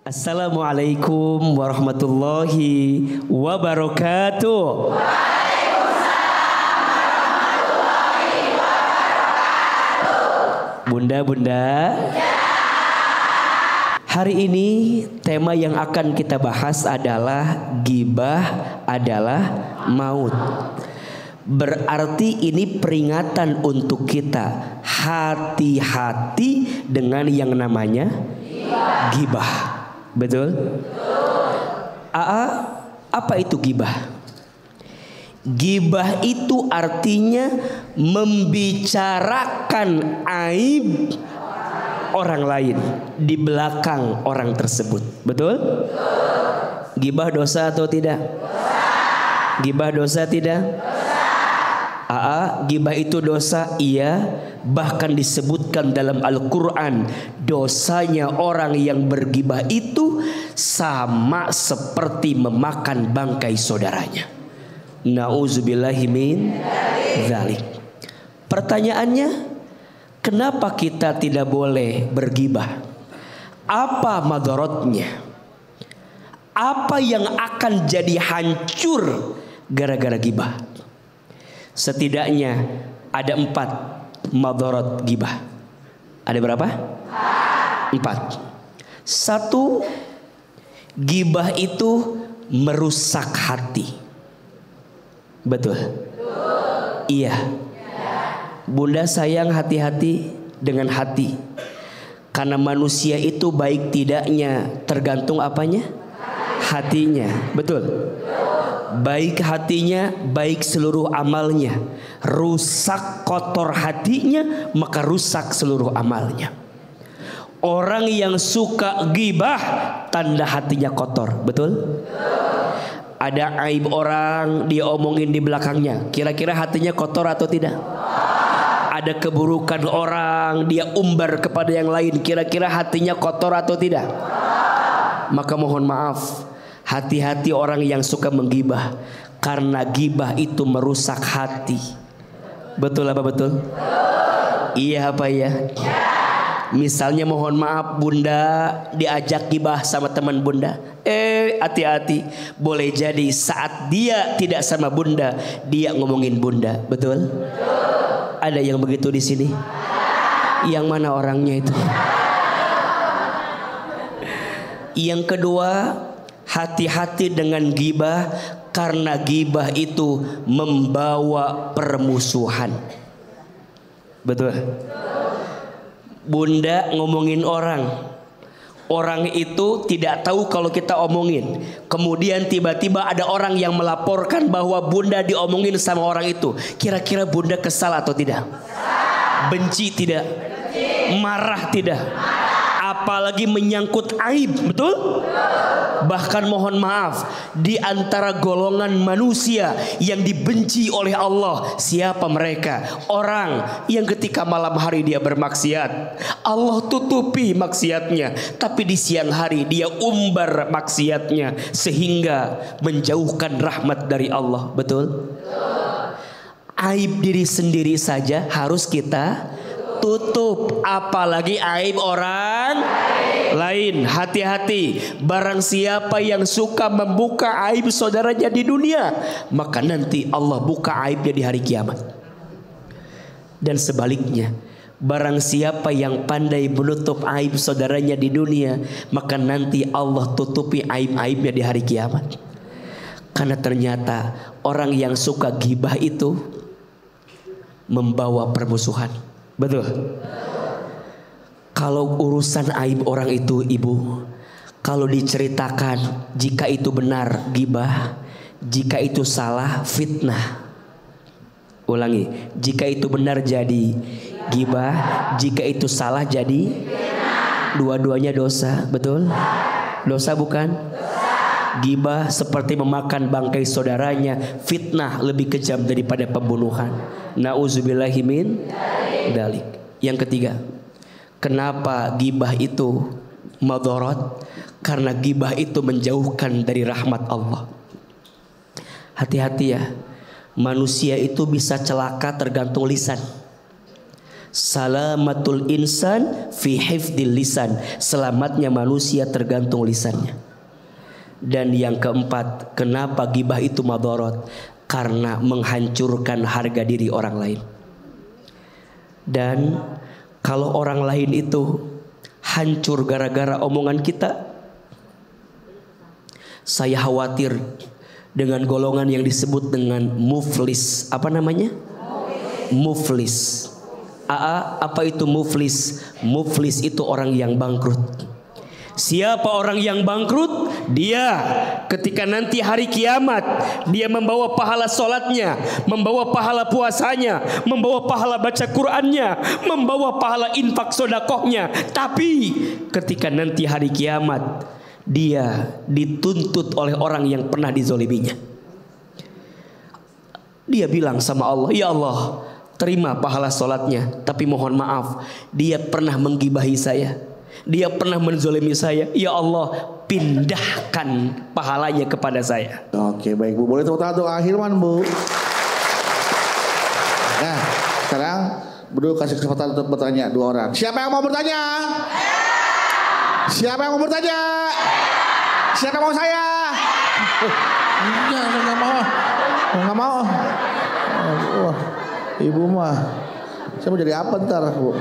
Assalamualaikum warahmatullahi wabarakatuh. Bunda-bunda, hari ini tema yang akan kita bahas adalah ghibah adalah maut. Berarti ini peringatan untuk kita hati-hati dengan yang namanya ghibah. Betul? Apa itu ghibah? Ghibah itu artinya membicarakan aib orang lain di belakang orang tersebut. Betul? Ghibah dosa atau tidak? Ghibah dosa tidak? Ghibah itu dosa, iya. Bahkan disebutkan dalam Al-Quran, dosanya orang yang berghibah itu sama seperti memakan bangkai saudaranya. Na'udzubillahi min dzalik. Pertanyaannya, kenapa kita tidak boleh berghibah? Apa madaratnya? Apa yang akan jadi hancur gara-gara ghibah? Setidaknya ada 4 madarat ghibah. Ada berapa? 4. 1, ghibah itu merusak hati. Betul? Iya. Bunda sayang hati-hati dengan hati. Karena manusia itu baik tidaknya tergantung apanya? Hatinya. Betul? Baik hatinya, baik seluruh amalnya. Rusak kotor hatinya, maka rusak seluruh amalnya. Orang yang suka ghibah, tanda hatinya kotor. Betul? Ada aib orang, dia omongin di belakangnya. Kira-kira hatinya kotor atau tidak? Ada keburukan orang, dia umbar kepada yang lain. Kira-kira hatinya kotor atau tidak? Maka mohon maaf, hati-hati orang yang suka menggibah, karena gibah itu merusak hati. Betul apa betul? Iya apa ya? Misalnya mohon maaf, bunda diajak gibah sama teman bunda. Hati-hati, boleh jadi saat dia tidak sama bunda, dia ngomongin bunda. Betul? Ada yang begitu di sini? Yang mana orangnya itu? Yang kedua, hati-hati dengan ghibah, karena ghibah itu membawa permusuhan. Betul? Bunda ngomongin orang, orang itu tidak tahu kalau kita omongin. Kemudian tiba-tiba ada orang yang melaporkan bahwa bunda diomongin sama orang itu. Kira-kira bunda kesal atau tidak? Benci tidak? Marah tidak? Apalagi menyangkut aib. Betul? Bahkan mohon maaf, di antara golongan manusia yang dibenci oleh Allah, siapa mereka? Orang yang ketika malam hari dia bermaksiat, Allah tutupi maksiatnya, tapi di siang hari dia umbar maksiatnya sehingga menjauhkan rahmat dari Allah. Betul? Aib diri sendiri saja harus kita tutup, apalagi aib orang lain. Hati-hati, barang siapa yang suka membuka aib saudaranya di dunia, maka nanti Allah buka aibnya di hari kiamat. Dan sebaliknya, barang siapa yang pandai menutup aib saudaranya di dunia, maka nanti Allah tutupi aib-aibnya di hari kiamat. Karena ternyata orang yang suka ghibah itu membawa permusuhan. Betul? Kalau urusan aib orang itu, ibu, kalau diceritakan, jika itu benar ghibah, jika itu salah fitnah. Ulangi, jika itu benar jadi ghibah, jika itu salah jadi dua-duanya dosa. Betul? Dosa bukan? Ghibah seperti memakan bangkai saudaranya, fitnah lebih kejam daripada pembunuhan. Na'udzubillahi min dzalik. Yang ketiga, kenapa ghibah itu madarat? Karena ghibah itu menjauhkan dari rahmat Allah. Hati-hati ya, manusia itu bisa celaka tergantung lisan. Salamatul insan fi hifdil lisan. Selamatnya manusia tergantung lisannya. Dan yang keempat, kenapa gibah itu madarat? Karena menghancurkan harga diri orang lain. Dan kalau orang lain itu hancur gara-gara omongan kita, saya khawatir dengan golongan yang disebut dengan muflis. Apa namanya? Muflis. Apa itu muflis? Muflis itu orang yang bangkrut. Siapa orang yang bangkrut? Dia ketika nanti hari kiamat, dia membawa pahala sholatnya, membawa pahala puasanya, membawa pahala baca Qur'annya, membawa pahala infak sodakohnya. Tapi ketika nanti hari kiamat, dia dituntut oleh orang yang pernah dizoliminya. Dia bilang sama Allah, ya Allah, terima pahala sholatnya, tapi mohon maaf, dia pernah menggibahi saya, dia pernah menzolimi saya. Ya Allah, pindahkan pahalanya kepada saya. Oke, baik Bu, boleh tepuk tangan doa Hilman Bu. Nah, sekarang Bu kasih kesempatan untuk bertanya 2 orang. Siapa yang mau bertanya? Siapa yang mau bertanya? Siapa yang mau saya? Enggak, saya nggak mau. Nggak mau. Ibu mah, saya mau jadi apa ntar Bu?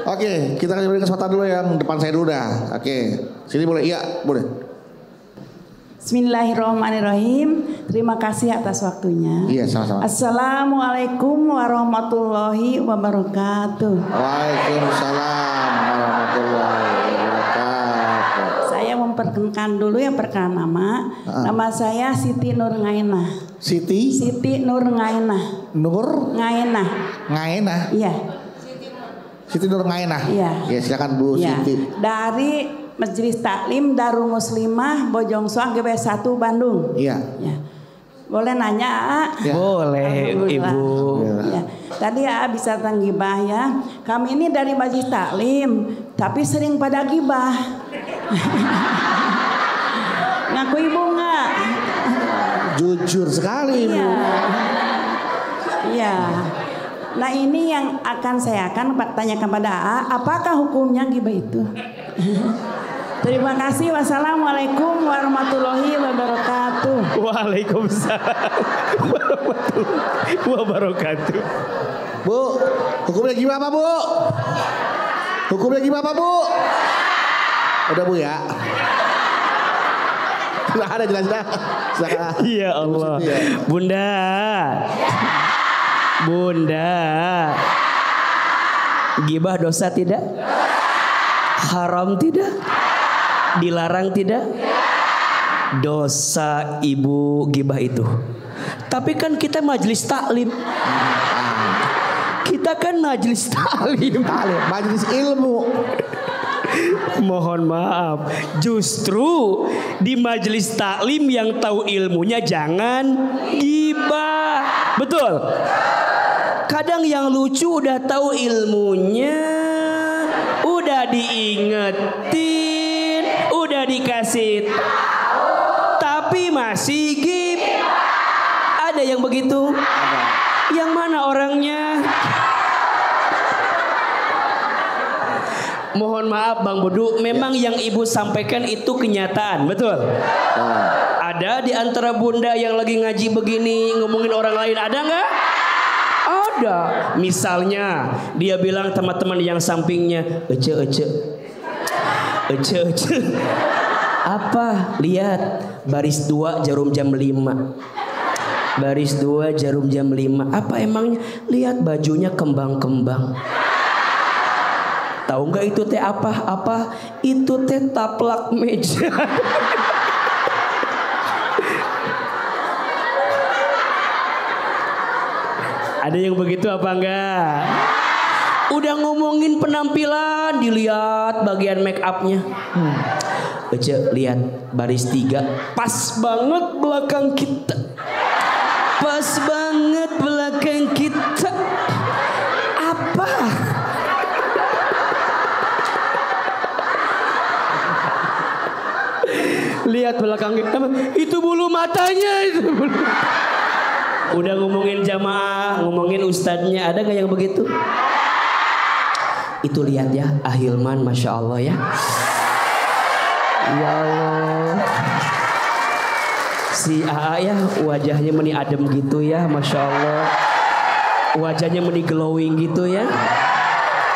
Oke, kita kasih kesempatan dulu yang depan saya dulu dah. Oke, sini boleh? Iya, boleh. Bismillahirrahmanirrahim. Terima kasih atas waktunya. Iya, sama-sama. Assalamualaikum warahmatullahi wabarakatuh. Waalaikumsalam warahmatullahi wabarakatuh. Saya memperkenalkan dulu yang perkenalkan nama. Nama saya Siti Nur Ngainah. Siti Nur Ngainah. Nur Ngainah. Ngainah. Iya. Siti Nur Ngainah. Iya. Ya, silakan Bu Ya. Siti. Dari Majelis Taklim Darul Muslimah Bojongsoang GW 1 Bandung. Iya. Ya. Boleh nanya, Ya. Boleh Ibu. Ya. Tadi bisa tentang gibah ya. Kami ini dari Majelis Taklim, tapi sering pada gibah. Ngaku Ibu nggak? Jujur sekali Bu. Iya. Iya. Nah ini yang akan saya tanyakan pada apakah hukumnya gibah itu? Terima kasih. Wassalamualaikum warahmatullahi wabarakatuh. Waalaikumsalam warahmatullahi wabarakatuh. Bu, hukumnya gimana Bu? Hukumnya gimana Bu? Udah Bu ya. Sudah ada jelas-jelas. Ya Allah. Bunda. Bunda. Gibah dosa tidak? Haram tidak? Dilarang tidak? Dosa Ibu gibah itu. Tapi kan kita majelis taklim. Kita kan majelis taklim. Majelis ilmu. Mohon maaf, justru di majelis taklim yang tahu ilmunya jangan gibah. Betul. Kadang yang lucu udah tahu ilmunya, udah diingetin, udah dikasih tahu, tapi masih gibah. Ada yang begitu? Yang mana orangnya? Mohon maaf Bang Budu, memang yang Ibu sampaikan itu kenyataan, betul? Ada di antara bunda yang lagi ngaji begini ngomongin orang lain, ada nggak? Ada. Misalnya dia bilang teman-teman yang sampingnya, ece. Apa? Lihat baris 2 jarum jam 5. Baris 2 jarum jam 5. Apa emangnya? Lihat bajunya kembang-kembang. Tahu nggak itu teh apa? Apa? Itu teh taplak meja. Ada yang begitu apa enggak? Udah ngomongin penampilan, dilihat bagian make upnya. Ece, lihat baris 3, pas banget belakang kita. Pas banget belakang kita. Apa? Lihat belakang kita, itu bulu matanya itu. Bulu. Udah ngomongin jamaah, ngomongin ustadznya, ada gak yang begitu? Itu lihat ya, Ahilman, masya Allah ya. Ya Allah. Si AA ya wajahnya meni adem gitu ya, masya Allah. Wajahnya meni glowing gitu ya.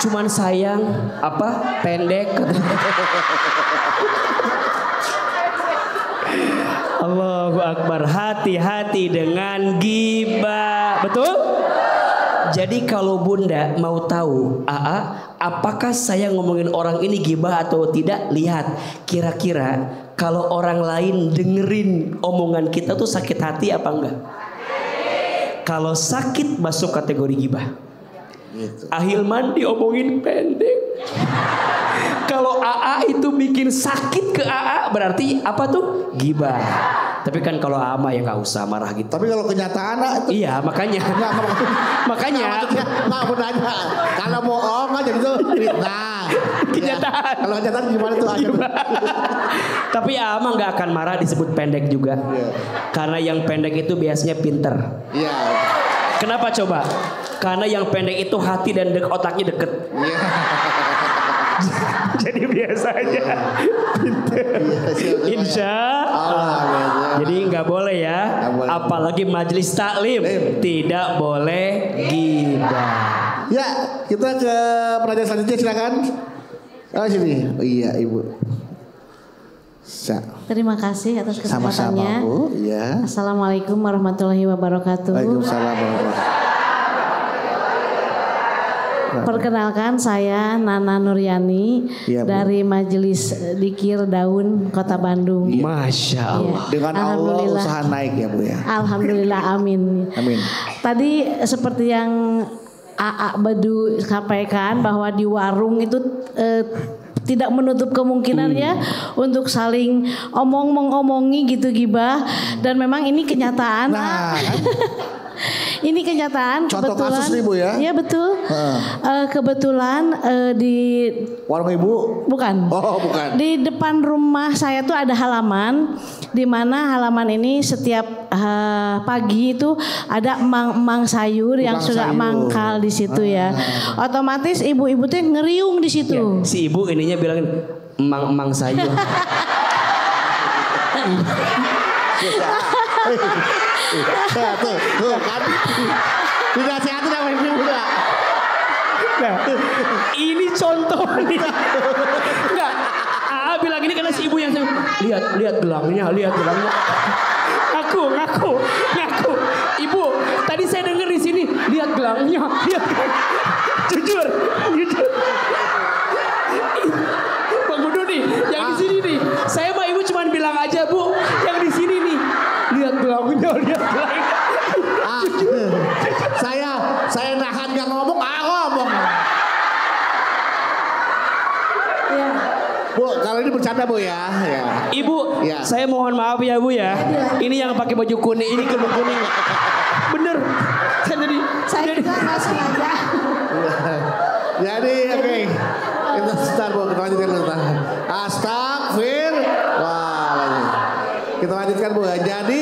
Cuman sayang apa pendek. Allahu Akbar. Hati-hati dengan ghibah. Betul? Jadi kalau Bunda mau tahu apakah saya ngomongin orang ini ghibah atau tidak, lihat kira-kira kalau orang lain dengerin omongan kita tuh sakit hati apa enggak? Kalau sakit masuk kategori ghibah. Gitu. Ahilman diomongin pendek. Kalau AA itu bikin sakit ke AA berarti apa tuh? Ghibah. Tapi kan kalau ama ya nggak usah marah gitu. Tapi kalau kenyataan itu iya makanya. Makanya. Nggak mau nanya. Kalau bohong aja gitu fitnah. Kenyataan. Ya. Kalau kenyataan gimana tuh aja. Tapi ama nggak akan marah disebut pendek juga. Yeah. Karena yang pendek itu biasanya pinter. Iya. Yeah. Kenapa coba? Karena yang pendek itu hati dan otaknya deket. Yeah. Jadi biasa aja. Insya Allah. Jadi nggak boleh ya. Apalagi majelis taklim tidak boleh ghibah. Ya, kita ke penanya selanjutnya, silakan. Sini. Oh iya, Ibu. Terima kasih atas kesempatannya. Sama-sama, Bu. Ya. Assalamualaikum warahmatullahi wabarakatuh. Waalaikumsalam warahmatullahi. Perkenalkan saya Nana Nuryani dari Majelis Dikir Daun Kota Bandung. Masya Allah. Ya. Dengan Allah usaha naik ya Bu ya. Alhamdulillah, amin. Amin. Tadi seperti yang AA Badu sampaikan bahwa di warung itu tidak menutup kemungkinannya untuk saling omongi gitu ghibah, dan memang ini kenyataan. Nah, ini kenyataan. Contoh kebetulan, kasus nih Bu ya. Iya betul. Kebetulan di warung Ibu. Bukan. Oh bukan. Di depan rumah saya tuh ada halaman, di mana halaman ini setiap pagi itu ada emang sayur yang sudah mangkal di situ ya. Otomatis ibu-ibu tuh ngeriung di situ. Ya, si ibu ininya bilangin emang sayur. Tuh kan. Dinasihatin sama ibu enggak? Nah, ini contoh nih. Enggak. AA bilang ini karena si ibu yang lihat gelangnya. Ngaku. Ibu, tadi saya dengar di sini lihat gelangnya. Jujur. Bang Budu nih, yang di sini nih. Saya mah ibu cuma bilang aja, Bu, yang di sini nih. Lihat gelangnya. Saya nahan gak ngomong, ngomong. Ya. Bu, kalau ini bercanda Bu ya. Ibu, ya. Saya mohon maaf ya Bu ya. Ini yang pakai baju kuning, ini kerudung kuning. Bener. Saya juga nggak sengaja. Jadi oke. Kita start Bu, kita lanjutkan dulu. Astagfirullah. Kita lanjutkan Bu. Jadi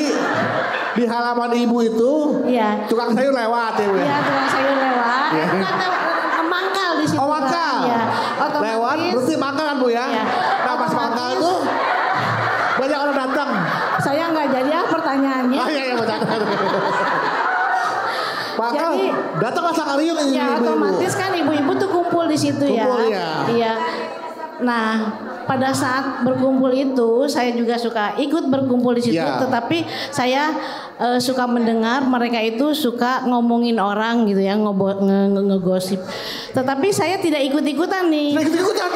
di halaman ibu itu tukang sayur lewat ya Bu ya? Iya, tukang sayur lewat. Ya. Mangkal di situ. Oh mangkal. Ya. Lewat berarti mangkal kan Bu ya? Ya. Nah pas mangkal itu banyak orang datang. Saya nggak jadi pertanyaannya. Oh iya bercanda. Maka datang masa ngariung ini ya, ibu-ibu. Otomatis kan ibu-ibu tuh kumpul di situ ya. Iya. Nah, pada saat berkumpul itu saya juga suka ikut berkumpul di situ, tetapi saya suka mendengar mereka itu suka ngomongin orang gitu ya, ngegosip. Tetapi saya tidak ikut-ikutan nih. Ikut-ikutan.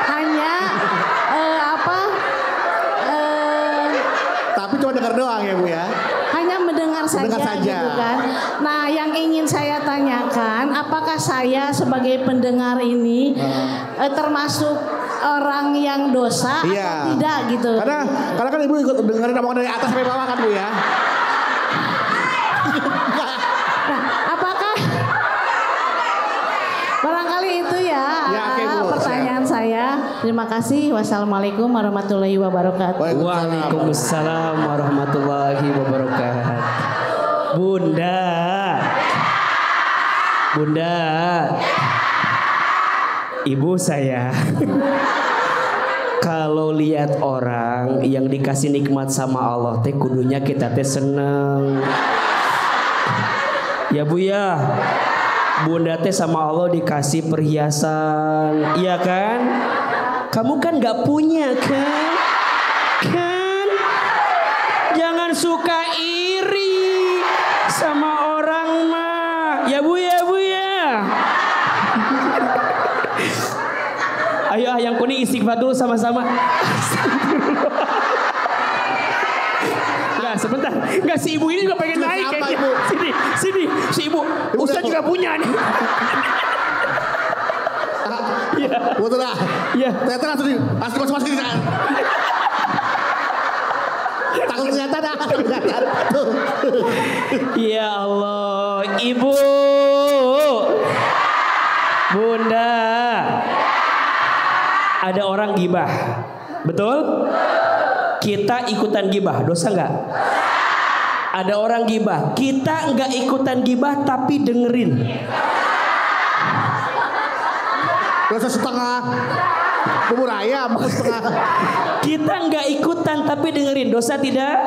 Hanya tapi cuma dengar doang ya Bu ya. Hanya mendengar saja. Gitu kan. Nah, yang ingin saya tanyakan, apakah saya sebagai pendengar ini termasuk orang yang dosa atau tidak gitu? Karena kan ibu ikut dengerin omongan dari atas sampai bawah kan Bu ya. Nah, apakah barangkali itu ya, pertanyaan saya. Terima kasih. Wassalamualaikum warahmatullahi wabarakatuh. Waalaikumsalam warahmatullahi wabarakatuh. Bunda. Bunda, ibu saya. Kalau lihat orang yang dikasih nikmat sama Allah teh kudunya kita teh seneng. Ya Bu ya. Bunda teh sama Allah dikasih perhiasan, iya kan? Kamu kan gak punya kan? Kan? Jangan suka iri sama orang mah. Ya Bu ya, Bu ya. Ayo yang kuning istighfar dulu sama-sama. Enggak, sebentar. Enggak, si ibu ini juga pengen naik kayaknya. Sini, si ibu. Ustaz juga punya nih. Iya. Betul lah. Iya. Ternyata langsung masuk ke takut kelihatan dah. Ya Allah, Ibu. Bunda. Ada orang gibah. Betul? Kita ikutan gibah, dosa nggak? Ada orang gibah, kita nggak ikutan gibah tapi dengerin. Dosa setengah bubur ayam setengah. Kita nggak ikutan tapi dengerin, dosa tidak?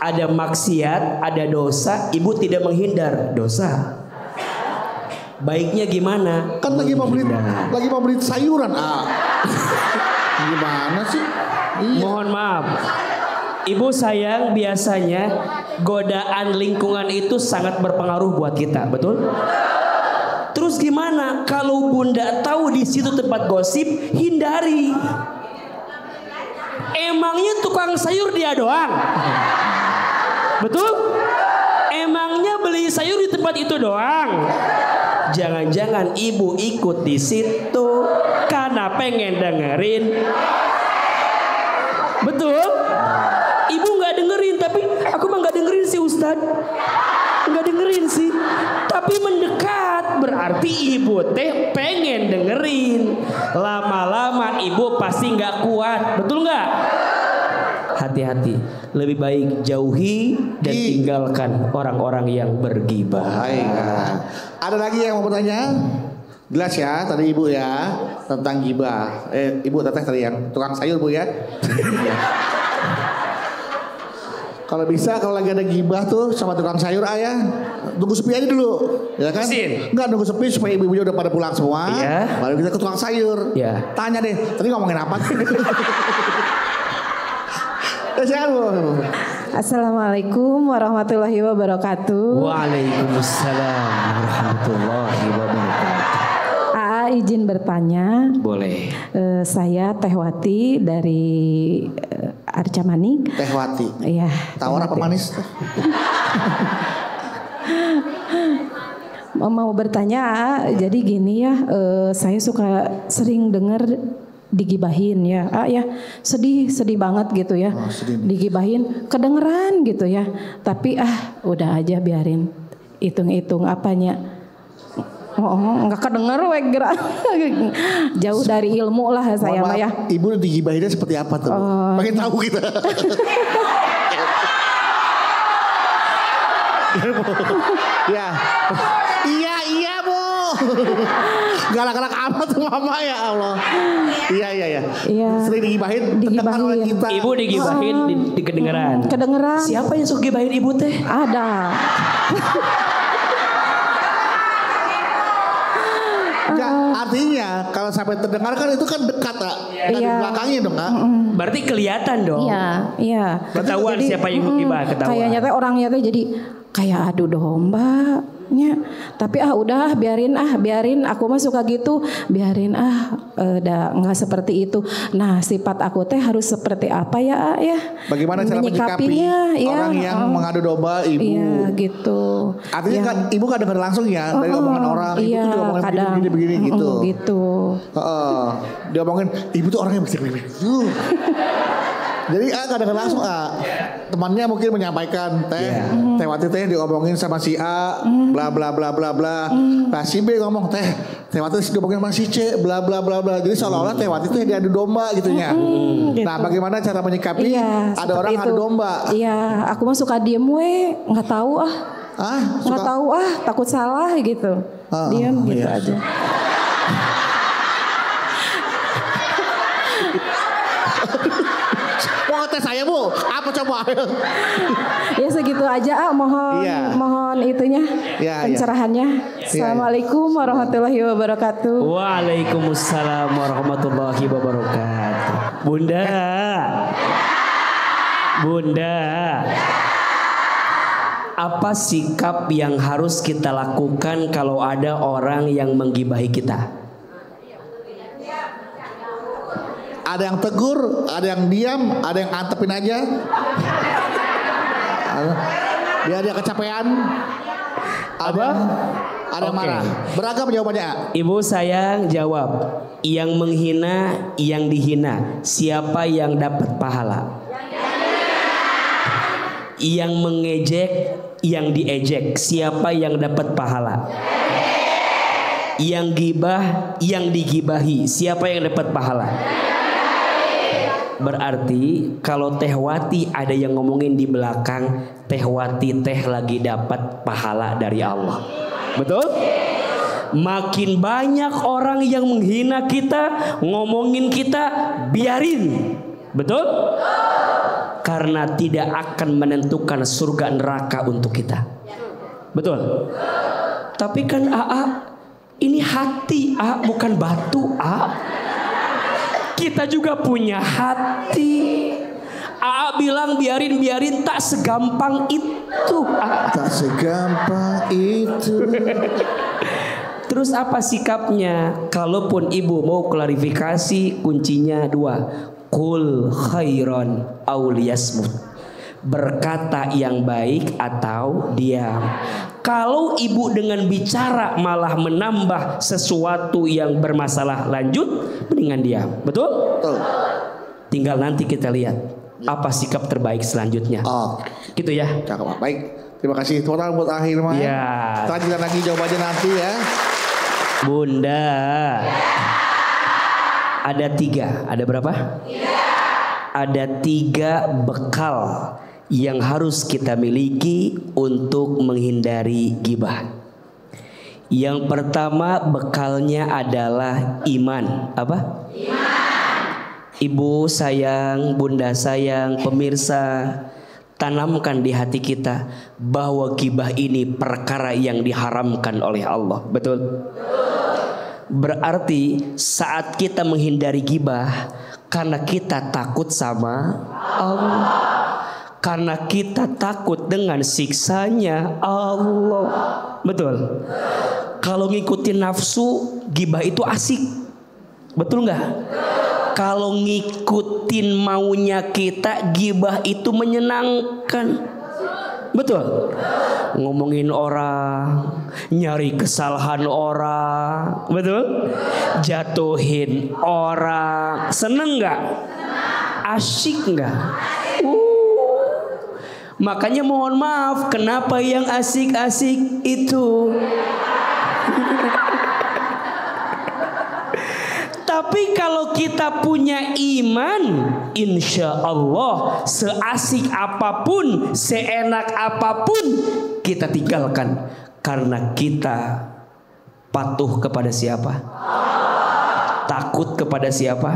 Ada maksiat, ada dosa, ibu tidak menghindar, dosa. Baiknya gimana? Kan lagi mau beli sayuran. Gimana sih? Iya. Mohon maaf. Ibu sayang, biasanya godaan lingkungan itu sangat berpengaruh buat kita, betul? Terus gimana kalau Bunda tahu di situ tempat gosip, hindari. Emangnya tukang sayur dia doang? Betul? Emangnya beli sayur di tempat itu doang? Jangan-jangan ibu ikut di situ karena pengen dengerin. Betul? Ibu nggak dengerin, tapi aku mah nggak dengerin sih Ustad. Nggak dengerin sih. Tapi mendekat berarti ibu teh pengen dengerin. Lama-lama ibu pasti nggak kuat. Betul nggak? Hati-hati. Lebih baik jauhi dan tinggalkan orang-orang yang bergibah. Baik. Ada lagi yang mau bertanya? Jelas ya tadi ibu ya tentang gibah. Ibu teteh tadi yang tukang sayur bu ya. Kalau bisa kalau lagi ada gibah tuh sama tukang sayur ayah tunggu sepi aja dulu, ya kan? Enggak nunggu sepi supaya ibu-ibunya udah pada pulang semua. Iya. Baru kita ke tukang sayur. Iya. Tanya deh, tadi ngomongin apa? Assalamualaikum warahmatullahi wabarakatuh. Waalaikumsalam warahmatullahi wabarakatuh. Izin bertanya. Boleh. Saya Tehwati dari Arca Manik. Tehwati. Iya. Tawar apa manis? Mau bertanya, jadi gini ya, saya suka sering dengar digibahin ya, ya sedih banget gitu ya, digibahin kedengeran gitu ya, tapi udah aja biarin, hitung apanya, nggak kedenger gerak, jauh dari ilmu lah saya mah ya. Ibu digibahinnya seperti apa tuh? Pengen tahu kita. Ya, iya bu. Galak-galak amat tuh mama ya Allah. Iya. Sering digibahin. Oleh kita. Ibu digibahin di kedengeran. Kedengeran. Siapa yang suka gibahin ibu teh? Ada. Enggak, artinya kalau sampai terdengar kan itu kan dekat dari belakangnya dong kak. Berarti kelihatan dong. Iya. Ketahuan siapa yang gibah, ketahuan. Kayaknya teh orangnya teh jadi kayak adu domba. Tapi udah biarin aku mah suka gitu, biarin udah nggak seperti itu. Nah sifat aku teh harus seperti apa ya? Bagaimana cara menyikapi orang yang mengadu domba ibu? Iya gitu. Artinya kan ibu nggak dengar langsung ya dari omongan orang, ibu tuh ngomongin begini gitu. Gitu. Dia omongin ibu tuh orangnya begini. Jadi kadang langsung temannya mungkin menyampaikan Tehwati teh diomongin sama si A bla bla bla bla bla. Nah si B ngomong Tehwati diomongin sama si C bla bla bla bla. Jadi seolah-olah Tehwati teh diadu domba gitunya. Gitu. Nah bagaimana cara menyikapi ada orang adu domba? Iya, aku mah suka diem nggak tahu Nggak tahu takut salah gitu. Diam gitu aja. Mau tes saya Bu, apa coba? Ya segitu aja mohon itunya pencerahannya. Assalamualaikum warahmatullahi wabarakatuh. Waalaikumsalam warahmatullahi wabarakatuh. Bunda, apa sikap yang harus kita lakukan kalau ada orang yang menggibahi kita? Ada yang tegur, ada yang diam, ada yang antepin aja. Dia kecapean. Ada yang marah. Beragam jawabannya. Ibu sayang jawab. Yang menghina, yang dihina, siapa yang dapat pahala? Yang mengejek, yang diejek, siapa yang dapat pahala? Yang gibah, yang digibahi, siapa yang dapat pahala? Berarti kalau Teh Wati ada yang ngomongin di belakang, Teh Wati lagi dapat pahala dari Allah. Betul? Makin banyak orang yang menghina kita, ngomongin kita, biarin. Betul? Karena tidak akan menentukan surga neraka untuk kita. Betul? Tapi kan ini hati bukan batu Kita juga punya hati. Bilang biarin tak segampang itu. Tak segampang itu. Terus apa sikapnya? Kalaupun ibu mau klarifikasi, kuncinya 2. Qul khairan aw liyasmut. Berkata yang baik atau diam. Kalau ibu dengan bicara malah menambah sesuatu yang bermasalah lanjut, mendingan diam. Betul? Betul. Tinggal nanti kita lihat apa sikap terbaik selanjutnya. Gitu ya. Cakep. Baik. Terima kasih Tuhan buat akhir mah. Ya. Lanjutkan lagi jawabannya nanti ya. Bunda. Ada 3. Ada berapa? 3. Ada 3 bekal yang harus kita miliki untuk menghindari gibah. Yang pertama bekalnya adalah iman. Apa? Iman. Ibu sayang, bunda sayang, pemirsa, tanamkan di hati kita bahwa gibah ini perkara yang diharamkan oleh Allah. Betul? Berarti saat kita menghindari gibah karena kita takut sama Allah. Karena kita takut dengan siksanya Allah. Betul. Kalau ngikutin nafsu, gibah itu asik. Betul nggak? Kalau ngikutin maunya kita, gibah itu menyenangkan. Betul. Ngomongin orang, nyari kesalahan orang. Betul. Jatuhin orang. Seneng nggak? Asyik nggak? Makanya mohon maaf, kenapa yang asik-asik itu? Tapi kalau kita punya iman, insya Allah seasik apapun, seenak apapun kita tinggalkan. Karena kita patuh kepada siapa? Takut kepada siapa?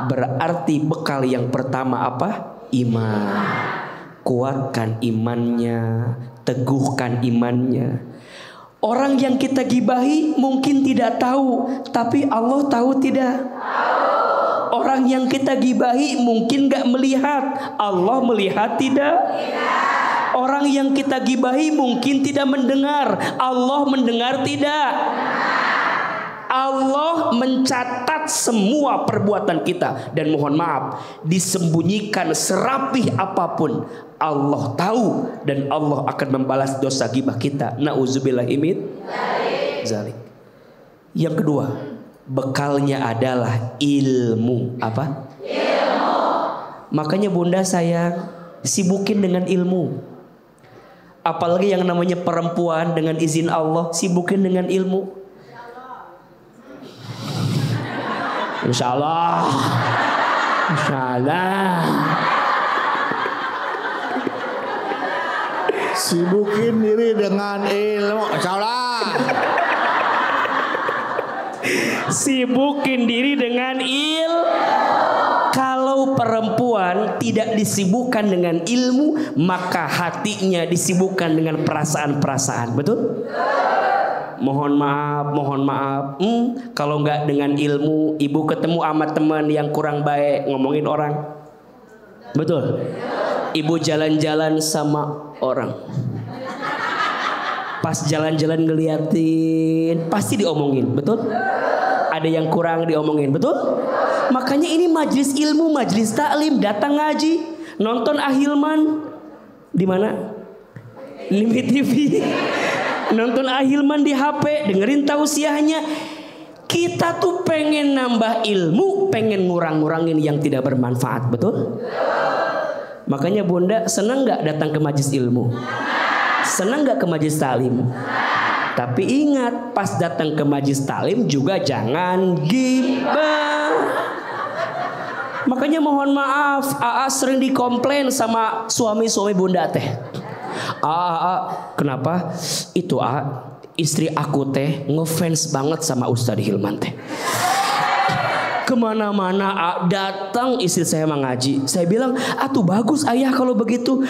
Berarti bekal yang pertama apa? Iman. Kuatkan imannya, teguhkan imannya. Orang yang kita gibahi mungkin tidak tahu, tapi Allah tahu tidak? Orang yang kita gibahi mungkin gak melihat, Allah melihat tidak? Orang yang kita gibahi mungkin tidak mendengar, Allah mendengar tidak? Allah mencatat semua perbuatan kita. Dan mohon maaf, disembunyikan serapih apapun, Allah tahu. Dan Allah akan membalas dosa gibah kita. Na'udzubillahi min dzalik. Yang kedua, bekalnya adalah ilmu. Apa? Ilmu. Makanya bunda sayang, sibukin dengan ilmu. Apalagi yang namanya perempuan, dengan izin Allah, sibukin dengan ilmu. Insya Allah. Sibukin diri dengan ilmu. Insyaallah. Sibukin diri dengan Kalau perempuan tidak disibukkan dengan ilmu, maka hatinya disibukkan dengan perasaan-perasaan. Betul? Mohon maaf. Kalau nggak dengan ilmu, ibu ketemu sama teman yang kurang baik, ngomongin orang. Betul? Ibu jalan-jalan sama orang, pas jalan-jalan ngeliatin, pasti diomongin. Betul? Ada yang kurang diomongin. Betul? Makanya ini majelis ilmu, majelis taklim, datang ngaji, nonton Ahilman di mana? Limit TV. Nonton Ahilman di HP, dengerin tausiahnya. Kita tuh pengen nambah ilmu, pengen ngurang-ngurangin yang tidak bermanfaat. Betul? Makanya Bunda senang gak datang ke majelis ilmu? Senang gak ke majelis taklim? Tapi ingat, pas datang ke majelis taklim juga jangan gibah. Makanya mohon maaf, AA sering dikomplain sama suami-suami Bunda teh. Kenapa? Itu istri aku teh ngefans banget sama Ustadz Hilman teh. Kemana-mana datang istri saya mengaji. Saya bilang, tuh bagus ayah kalau begitu.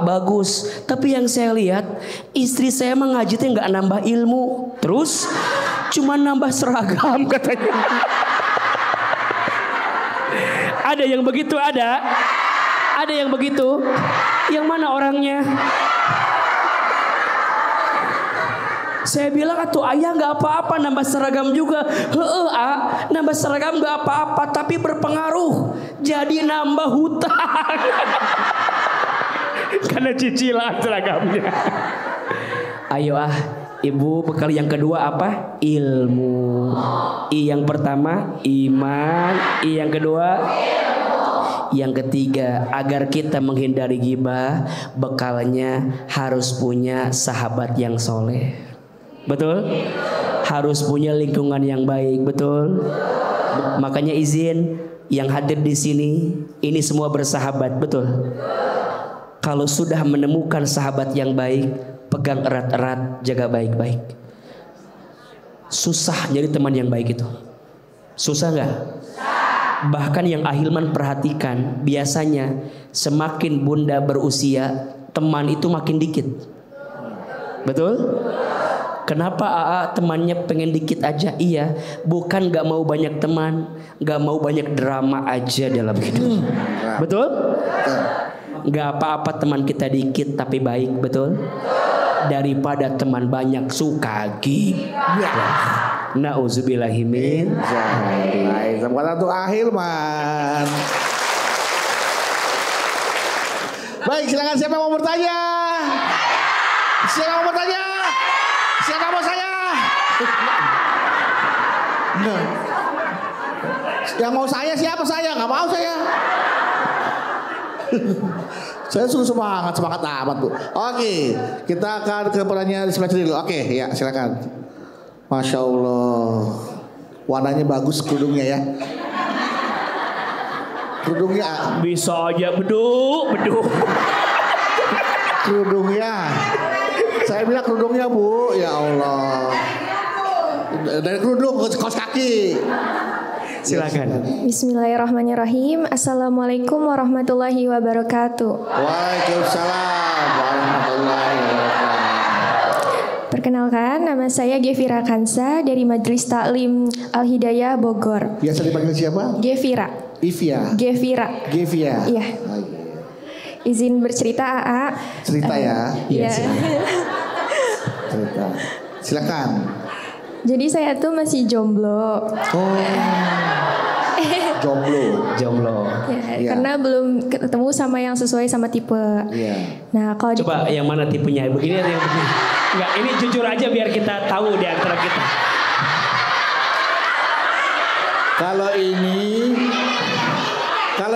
Bagus. Tapi yang saya lihat, istri saya mengaji teh nggak nambah ilmu. Terus cuma nambah seragam katanya. Ada yang begitu, ada yang begitu. Yang mana orangnya? Saya bilang, ayah nggak apa-apa nambah seragam juga. Nambah seragam nggak apa-apa, tapi berpengaruh. Jadi nambah hutang. Karena cicilan seragamnya. Ayo ibu, bekal yang kedua apa? Ilmu. Yang pertama iman. Yang kedua yang ketiga, agar kita menghindari ghibah, bekalnya harus punya sahabat yang soleh. Betul? Harus punya lingkungan yang baik. Betul? Makanya izin yang hadir di sini, ini semua bersahabat. Betul? Kalau sudah menemukan sahabat yang baik, pegang erat-erat, jaga baik-baik. Susah jadi teman yang baik itu. Susah nggak? Bahkan yang Ahilman perhatikan, biasanya semakin Bunda berusia, teman itu makin dikit. Betul? Kenapa temannya pengen dikit aja? Iya, bukan gak mau banyak teman, gak mau banyak drama aja dalam hidup. Betul? Gak apa-apa teman kita dikit tapi baik. Betul? Daripada teman banyak suka gibah. Nauzubillahimin. Selamat untuk Ahilman. Baik, silakan siapa mau bertanya? Siapa mau bertanya? Siapa mau saya? Nah. Yang mau saya siapa saya? Gak mau saya. Saya suruh semangat amat Bu. Oke, kita akan ke pertanyaan sebelah sini dulu. Oke, ya silakan. Masya Allah, warnanya bagus kerudungnya ya. Kerudungnya bisa aja beduk. Kerudungnya, saya bilang kerudungnya Bu, ya Allah. Dari kerudung ke kaos kaki. Silakan. Bismillahirrahmanirrahim. Assalamualaikum warahmatullahi wabarakatuh. Waalaikumsalam warahmatullahi wabarakatuh. Perkenalkan, nama saya Gevira Kansa dari Majelis Taklim Al-Hidayah Bogor. Biasa dipanggil siapa? Gevira. Ivia. Gevira. Iya. Izin bercerita AA. Cerita ya. Iya. Cerita. Silakan. Jadi saya tuh masih jomblo. Jomblo. Ya. Karena belum ketemu sama yang sesuai sama tipe. Iya. Nah, kalau coba yang mana tipenya? Begini atau yang begini? Enggak, ini jujur aja biar kita tahu di antara kita. Kalau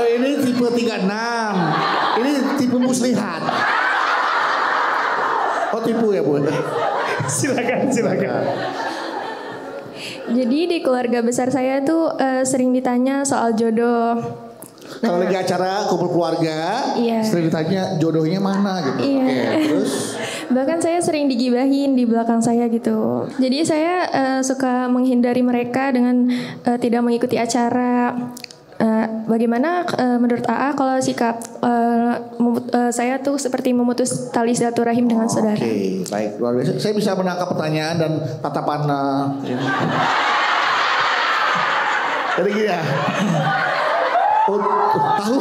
ini tipe 36. Ini tipe muslihat. Oh, tipe ya, Bu. Silakan. Jadi di keluarga besar saya tuh sering ditanya soal jodoh. Kalau lagi acara kumpul keluarga, sering ditanya jodohnya mana gitu. Oke, terus bahkan saya sering digibahin di belakang saya gitu. Jadi saya suka menghindari mereka dengan tidak mengikuti acara. Bagaimana menurut AA kalau sikap saya tuh seperti memutus tali silaturahim dengan saudara? Oke, baik, luar biasa. Saya bisa menangkap pertanyaan dan tatapan. Jadi gini ya. Tahu.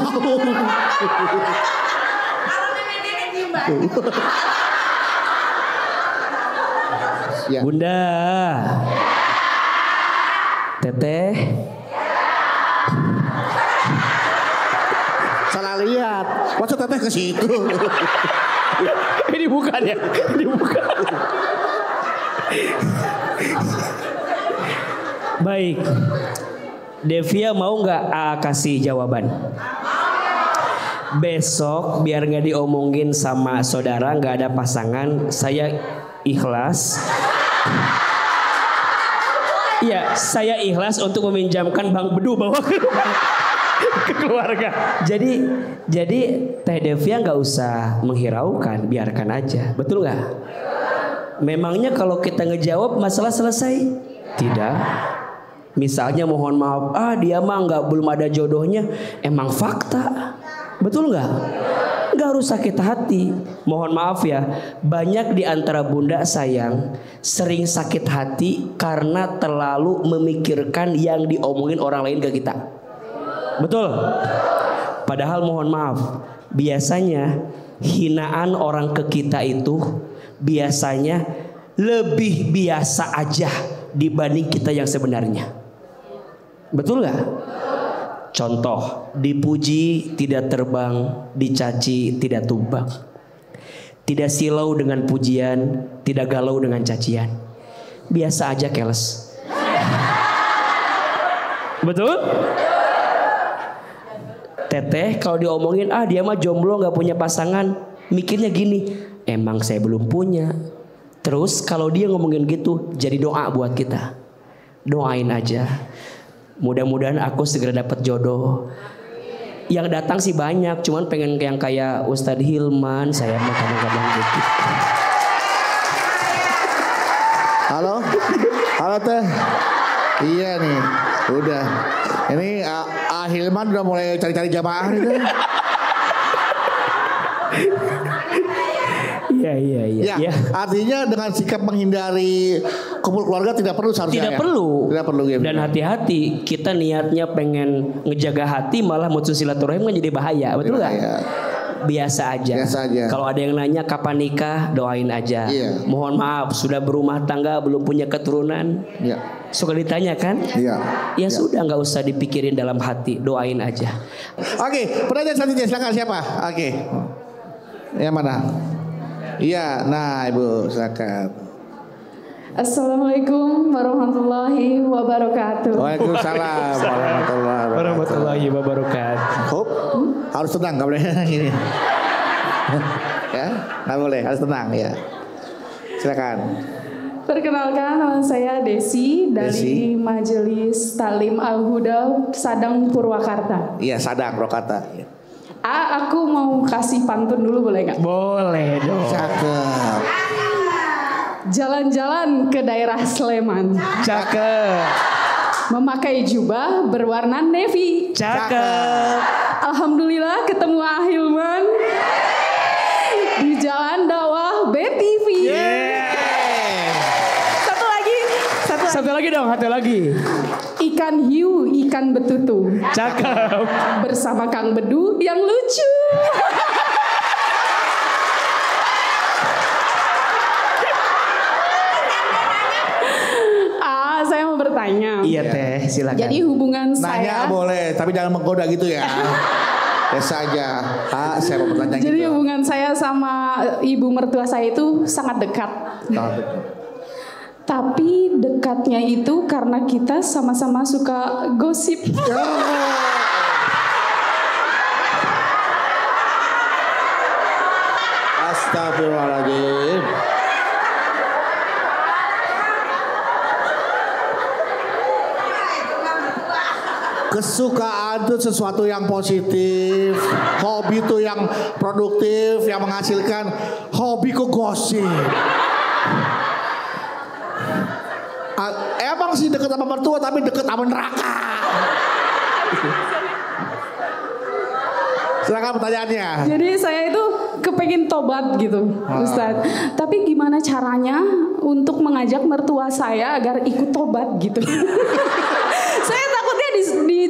Ya. Bunda, Teteh, salah lihat. Masa Teteh ke situ? Ini bukan ya? Ini bukan. Baik, Devia mau nggak kasih jawaban? Besok biar nggak diomongin sama saudara nggak ada pasangan, saya ikhlas. Iya, saya ikhlas untuk meminjamkan Bang Bedu bawa ke keluarga. Jadi Teh Devia nggak usah menghiraukan, biarkan aja, betul nggak? Memangnya kalau kita ngejawab masalah selesai? Tidak. Misalnya mohon maaf, dia mah belum ada jodohnya, emang fakta, betul nggak? Nggak harus sakit hati. Mohon maaf ya, banyak di antara bunda sayang sering sakit hati karena terlalu memikirkan yang diomongin orang lain ke kita, betul? Padahal mohon maaf, biasanya hinaan orang ke kita itu biasanya lebih biasa aja dibanding kita yang sebenarnya. Betul gak? Contoh, dipuji tidak terbang, dicaci tidak tumbang. Tidak silau dengan pujian, tidak galau dengan cacian. Biasa aja keles. Betul? Teteh kalau diomongin dia mah jomblo gak punya pasangan, mikirnya gini, emang saya belum punya. Terus kalau dia ngomongin gitu, jadi doa buat kita. Doain aja, mudah-mudahan aku segera dapat jodoh. Yang datang sih banyak, cuman pengen yang kayak Ustadz Hilman, saya mah kadang-kadang gitu. Halo Teh. Iya nih, udah. Ini Hilman udah mulai cari-cari jamaah nih Teh. Iya. Ya, artinya dengan sikap menghindari kumpul keluarga tidak perlu seharusnya. Tidak perlu. Ya. Dan hati-hati, kita niatnya pengen ngejaga hati malah mutus silaturahim kan jadi bahaya, betul nggak? Biasa aja. Kalau ada yang nanya kapan nikah, doain aja. Iya. Mohon maaf, sudah berumah tangga belum punya keturunan. Iya. Suka ditanya kan? Iya. Ya sudah, nggak usah dipikirin dalam hati, doain aja. Oke, pertanyaan selanjutnya silakan siapa? Oke. Yang mana? Iya, nah Ibu silakan. Assalamualaikum warahmatullahi wabarakatuh. Waalaikumsalam warahmatullahi wabarakatuh. Hop, harus tenang, nggak boleh gini. Ya, nggak boleh, harus tenang ya. Silakan. Perkenalkan, nama saya Desi dari Majelis Taklim Al-Huda Sadang Purwakarta. Iya, Sadang Purwakarta. Aku mau kasih pantun dulu boleh nggak? Boleh dong. Cakep. Jalan-jalan ke daerah Sleman. Cakep. Memakai jubah berwarna navy. Cakep. Alhamdulillah ketemu Ahilman di jalan dakwah BTV. Satu lagi dong, satu lagi. Ikan hiu, ikan betutu. Cakep. Bersama Kang Bedu yang lucu. Saya mau bertanya. Iya Teh, silakan. Jadi hubungan Nanya saya boleh, tapi jangan menggoda gitu ya. Biasa aja. Saya mau bertanya Jadi gitu. hubungan saya sama ibu mertua saya itu sangat dekat. Tapi dekatnya itu karena kita sama-sama suka gosip. Astagfirullahaladzim. Kesukaan itu sesuatu yang positif, hobi itu yang produktif, yang menghasilkan. Hobi kok gosip. Emang sih deket sama mertua tapi deket sama neraka. Silakan pertanyaannya. Jadi saya itu kepengen tobat gitu, Ustadz. Tapi gimana caranya untuk mengajak mertua saya agar ikut tobat gitu? Saya takutnya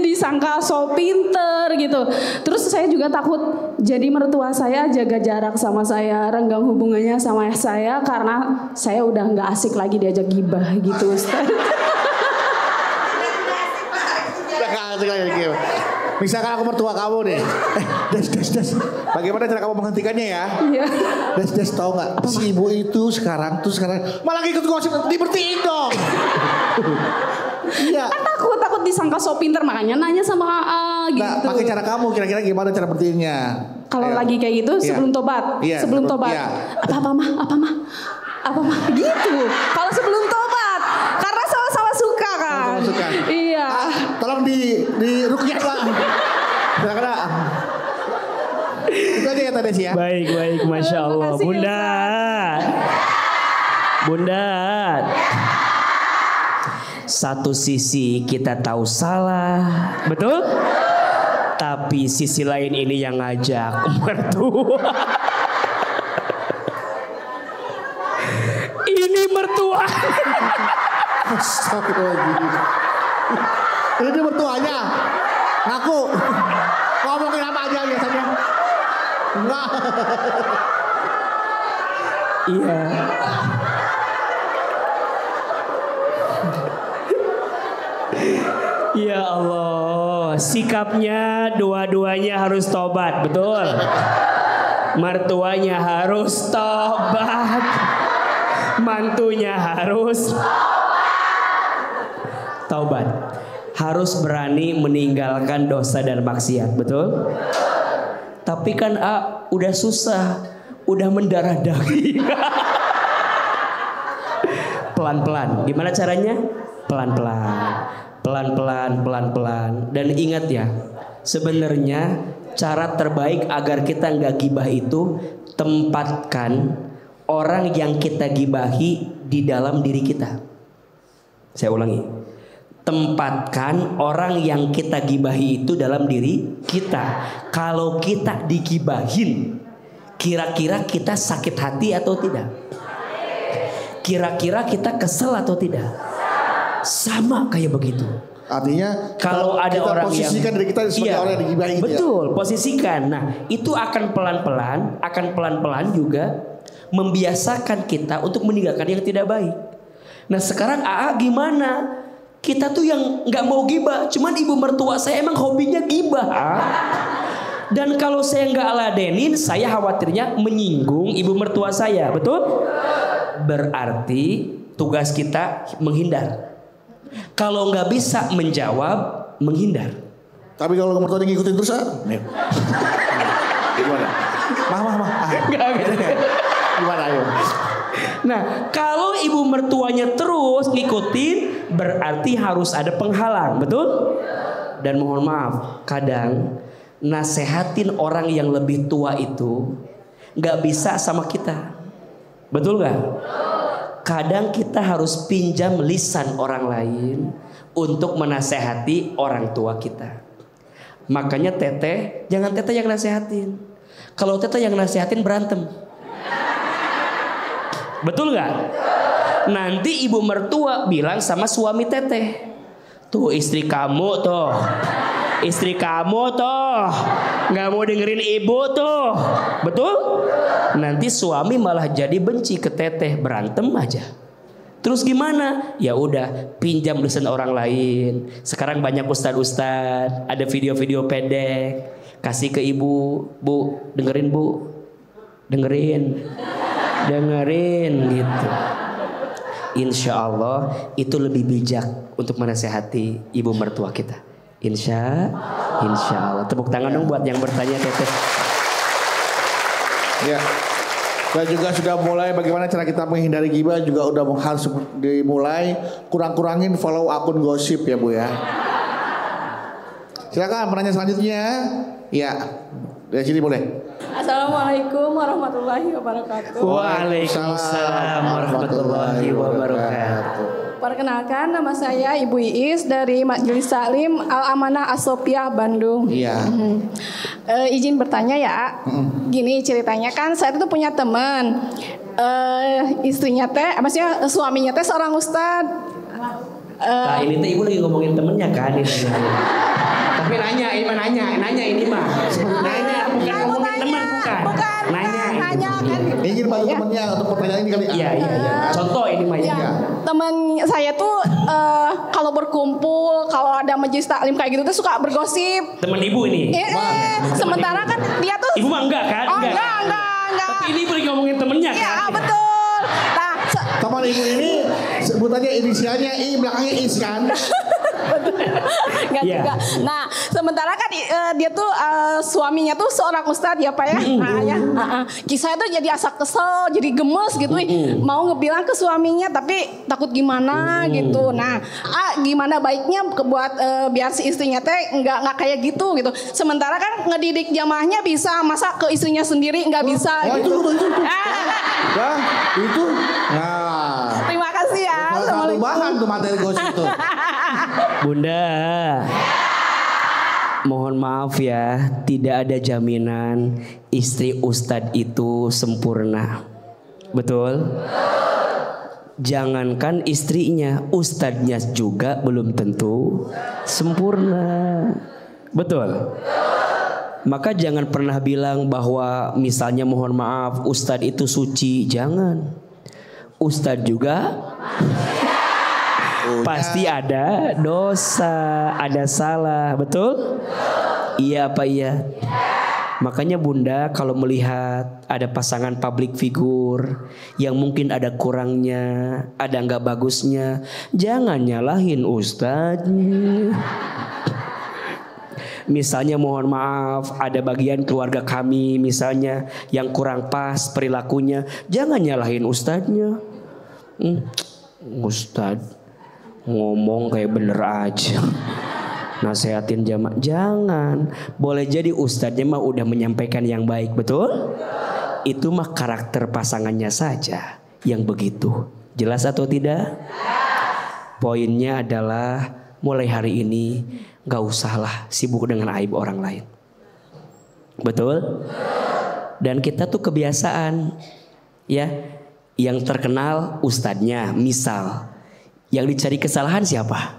disangka so pinter gitu. Terus saya juga takut jadi mertua saya jaga jarak sama saya, renggang hubungannya sama saya karena saya udah nggak asik lagi diajak gibah gitu, Ustadz. Misalkan aku mertua kamu nih, Des, bagaimana cara kamu menghentikannya ya? Iya. Des, tahu nggak? Si ibu itu sekarang malah ikut gosip, dibertiin dong. Iya. Kan takut disangka so pinter, makanya nanya sama gitu. Nah, pakai cara kamu, kira-kira gimana cara bertinnya? Kalau lagi kayak gitu sebelum tobat, sebelum tobat. Apa mah gitu. Kalau sebelum tobat, karena sama-sama suka kan. Sama-sama suka. Iya. Tolong di rukyah lah. Silakan. Itu aja ya Teh Desi ya. Baik, Masya Allah. Bunda. Satu sisi kita tahu salah, betul? Tapi sisi lain ini yang ngajak mertua. Ini mertua. Astagfirullahaladzim. Ini mertuanya. Ngaku. Ngomongin apa aja biasanya. Enggak. Iya. Ya Allah, sikapnya dua-duanya harus tobat, betul? Mertuanya harus tobat, mantunya harus taubat, harus berani meninggalkan dosa dan maksiat, betul? Tapi kan udah susah, udah mendarah daging. Pelan-pelan, gimana caranya? Pelan-pelan. Dan ingat ya, sebenarnya cara terbaik agar kita nggak gibah itu tempatkan orang yang kita gibahi di dalam diri kita. Saya ulangi, tempatkan orang yang kita gibahi itu dalam diri kita. Kalau kita digibahin, kira-kira kita sakit hati atau tidak? Kira-kira kita kesel atau tidak? Sama kayak begitu. Artinya kalau ada kita orang posisikan diri kita sebagai orang yang digibahi. Betul, posisikan. Nah, itu akan pelan-pelan juga membiasakan kita untuk meninggalkan yang tidak baik. Nah, sekarang gimana? Kita tuh yang nggak mau gibah, cuman ibu mertua saya emang hobinya gibah. Dan kalau saya nggak ladenin, saya khawatirnya menyinggung ibu mertua saya, betul? Berarti tugas kita menghindar. Kalau nggak bisa menjawab, menghindar. Tapi kalau mertuanya ngikutin terus, gimana? Mah. Gimana ayo? Nah, kalau ibu mertuanya terus ngikutin, berarti harus ada penghalang, betul? Dan mohon maaf, kadang nasehatin orang yang lebih tua itu nggak bisa sama kita, betul nggak? Kadang kita harus pinjam lisan orang lain untuk menasehati orang tua kita. Makanya teteh, jangan teteh yang nasehatin. Kalau teteh yang nasehatin berantem. Betul nggak? Nanti ibu mertua bilang sama suami teteh, tuh istri kamu tuh nggak mau dengerin ibu tuh, betul? Nanti suami malah jadi benci ke teteh, berantem aja. Terus gimana? Ya udah, pinjam lisan orang lain. Sekarang banyak ustad-ustad, ada video-video pendek, kasih ke ibu, bu, dengerin bu, dengerin gitu. Insya Allah itu lebih bijak untuk menasehati ibu mertua kita. Insya Allah. Tepuk tangan dong buat yang bertanya teteh. Ya. Dan juga sudah mulai bagaimana cara kita menghindari gibah juga udah harus dimulai. Kurang-kurangin follow akun gosip ya Bu ya. Silakan penanya selanjutnya. Ya, dari sini boleh. Assalamualaikum warahmatullahi wabarakatuh. Waalaikumsalam warahmatullahi wabarakatuh. Perkenalkan, nama saya Ibu Iis dari Majelis Taklim Al Amanah As-Sofiah Bandung. Iya. Izin bertanya ya. Gini ceritanya, kan saya tuh punya teman. Istrinya teh, maksudnya suaminya teh seorang ustadz. Nah ini teh ibu lagi ngomongin temennya kan ini. Tapi nanya ini mah nanya ini mah. Nanya bukan ngomongin teman bukan. Nanya kan. Ingin bantu temennya untuk pertanyaan ini kali. Iya. Contoh ini mah ya. Teman saya tuh kalau berkumpul, kalau ada majelis taklim kayak gitu tuh suka bergosip. Teman ibu ini. Sementara kan dia tuh ibu mah enggak kan? Oh, enggak. Tapi ini lagi ngomongin temennya kan. Iya, betul. Nah, teman ibu ini sebutannya inisialnya I, belakangnya Is kan? Enggak juga. Nah, sementara kan dia tuh suaminya tuh seorang ustadz ya Pak ya. Kisah itu jadi asa kesel, jadi gemes gitu. Mau ngebilang ke suaminya tapi takut gimana gitu. Nah, gimana baiknya buat biar si istrinya teh nggak kayak gitu. Sementara kan ngedidik jamaahnya bisa, masa ke istrinya sendiri nggak bisa gitu. Itu. Nah. Terima kasih ya. Satu bahan tuh materi gosip itu. Bunda, mohon maaf ya, tidak ada jaminan istri ustadz itu sempurna. Betul? Jangankan istrinya, ustadznya juga belum tentu sempurna. Betul? Maka jangan pernah bilang bahwa misalnya mohon maaf ustadz itu suci. Jangan. Ustadz juga pasti ada dosa, ada salah, betul? Iya apa iya? Makanya Bunda kalau melihat ada pasangan public figure yang mungkin ada kurangnya, ada nggak bagusnya, jangan nyalahin ustadz. Misalnya mohon maaf ada bagian keluarga kami misalnya yang kurang pas perilakunya, jangan nyalahin ustadznya. Ustadz ngomong kayak bener aja, nasehatin jamaah, jangan. Boleh jadi ustadznya mah udah menyampaikan yang baik, betul? Itu mah karakter pasangannya saja yang begitu. Jelas atau tidak? Poinnya adalah mulai hari ini gak usahlah sibuk dengan aib orang lain. Betul? Dan kita tuh kebiasaan ya, yang terkenal ustadznya misal, yang dicari kesalahan siapa?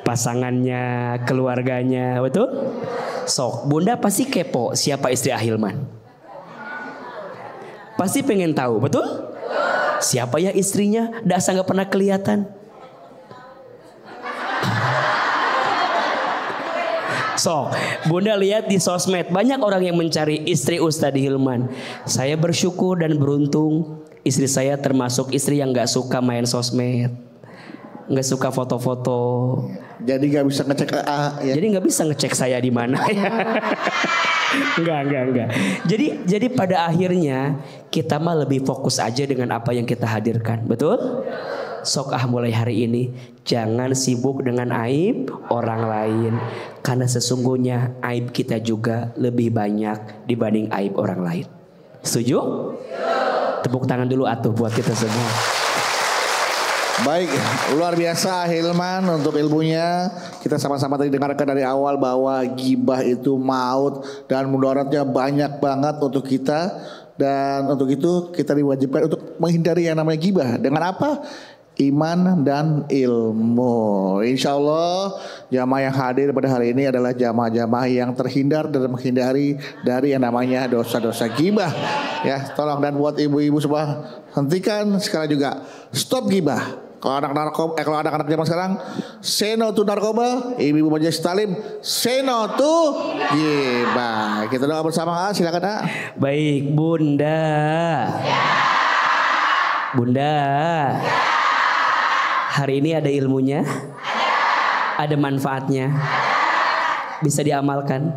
Pasangannya, keluarganya, betul? Sok, Bunda pasti kepo siapa istri Ahilman. Pasti pengen tahu, betul? Siapa ya istrinya? Dasar gak pernah kelihatan. Sok, Bunda lihat di sosmed banyak orang yang mencari istri Ustadz Hilman. Saya bersyukur dan beruntung istri saya termasuk istri yang gak suka main sosmed, gak suka foto-foto. Jadi gak bisa ngecek ya? Jadi gak bisa ngecek saya di mana ya. Enggak. Jadi pada akhirnya kita mah lebih fokus aja dengan apa yang kita hadirkan, betul? Sok mulai hari ini jangan sibuk dengan aib orang lain, karena sesungguhnya aib kita juga lebih banyak dibanding aib orang lain. Setuju? Tepuk tangan dulu atuh buat kita semua. Baik, luar biasa Hilman untuk ilmunya. Kita sama-sama tadi dengarkan dari awal bahwa gibah itu maut dan mudaratnya banyak banget untuk kita. Dan untuk itu kita diwajibkan untuk menghindari yang namanya gibah. Dengan apa? Iman dan ilmu. Insya Allah jamaah yang hadir pada hari ini adalah jamaah-jamaah yang terhindar dan menghindari dari yang namanya dosa-dosa gibah. Ya, tolong dan buat ibu-ibu semua hentikan sekarang juga stop gibah. Kalau anak-anak zaman sekarang say no to narkoba, ibu-ibu majelis taklim say no to gibah. Kita doa bersama, silakan. Baik, Bunda. Bunda. Hari ini ada ilmunya, ada manfaatnya, bisa diamalkan.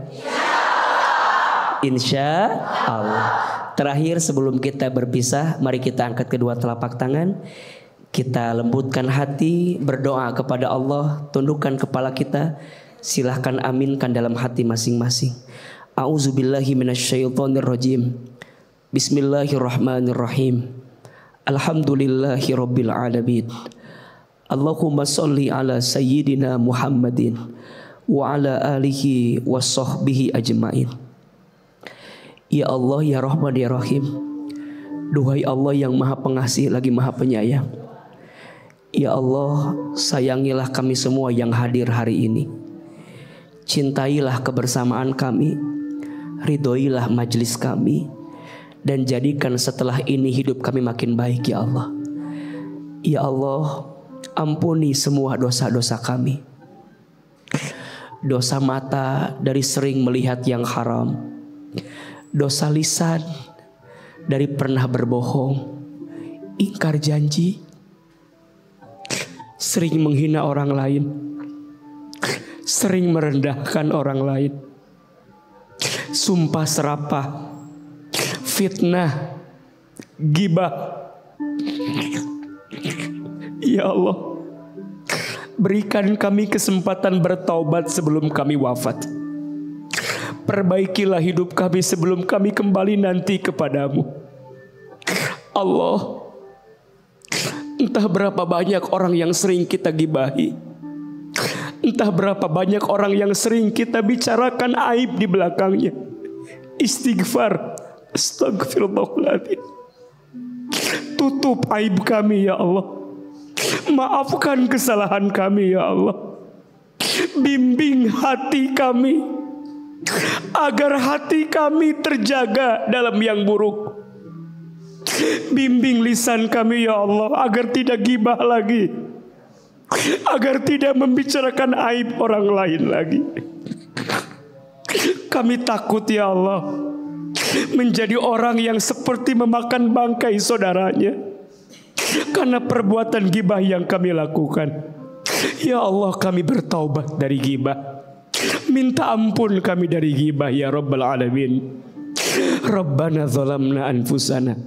Insya Allah. Terakhir sebelum kita berpisah, mari kita angkat kedua telapak tangan. Kita lembutkan hati, berdoa kepada Allah, tundukkan kepala kita. Silahkan aminkan dalam hati masing-masing. A'udzubillahi minasyaitonirrajim. Bismillahirrahmanirrahim. Alhamdulillahi rabbil alamin. Allahumma sholli ala sayyidina Muhammadin wa ala alihi wa sahbihi ajmain. Ya Allah, ya Rahman, ya Rahim. Duhai Allah yang maha pengasih lagi maha penyayang. Ya Allah, sayangilah kami semua yang hadir hari ini. Cintailah kebersamaan kami, ridhoilah majlis kami, dan jadikan setelah ini hidup kami makin baik ya Allah. Ya Allah, ampuni semua dosa-dosa kami. Dosa mata dari sering melihat yang haram, dosa lisan dari pernah berbohong, ingkar janji, sering menghina orang lain, sering merendahkan orang lain, sumpah serapah, fitnah, gibah. Ya Allah, berikan kami kesempatan bertaubat sebelum kami wafat. Perbaikilah hidup kami sebelum kami kembali nanti kepadamu. Allah, entah berapa banyak orang yang sering kita gibahi, entah berapa banyak orang yang sering kita bicarakan aib di belakangnya. Istighfar, astagfirullahaladzim. Tutup aib kami ya Allah. Maafkan kesalahan kami ya Allah. Bimbing hati kami agar hati kami terjaga dalam yang buruk. Bimbing lisan kami ya Allah agar tidak gibah lagi, agar tidak membicarakan aib orang lain lagi. Kami takut ya Allah menjadi orang yang seperti memakan bangkai saudaranya karena perbuatan gibah yang kami lakukan. Ya Allah, kami bertaubat dari gibah. Minta ampun kami dari gibah ya Rabbal Alamin. Rabbana zalamna anfusana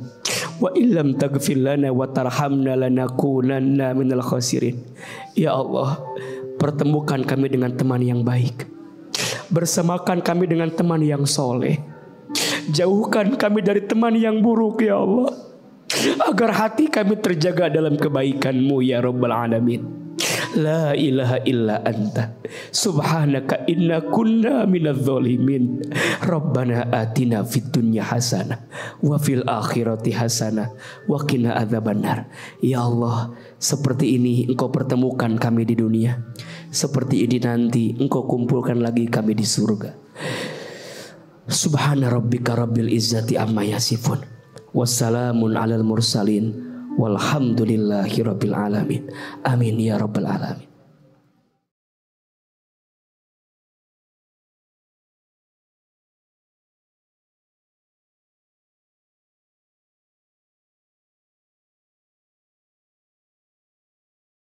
wa illam taghfir lana wa tarhamna lanakunanna minal khasirin. Ya Allah, pertemukan kami dengan teman yang baik, bersamakan kami dengan teman yang soleh, jauhkan kami dari teman yang buruk ya Allah, agar hati kami terjaga dalam kebaikan-Mu ya Rabbal Alamin. La ilaha illa anta subhanaka inna kunna minadz zalimin. Rabbana atina fid dunya hasanah wa fil akhirati hasanah wa qina adzabannar. Ya Allah, seperti ini Engkau pertemukan kami di dunia, seperti ini nanti Engkau kumpulkan lagi kami di surga. Subhana rabbika rabbil izzati amma yasifun, wassalamun alal mursalin, walhamdulillahi rabbil alamin. Amin ya rabbal alamin.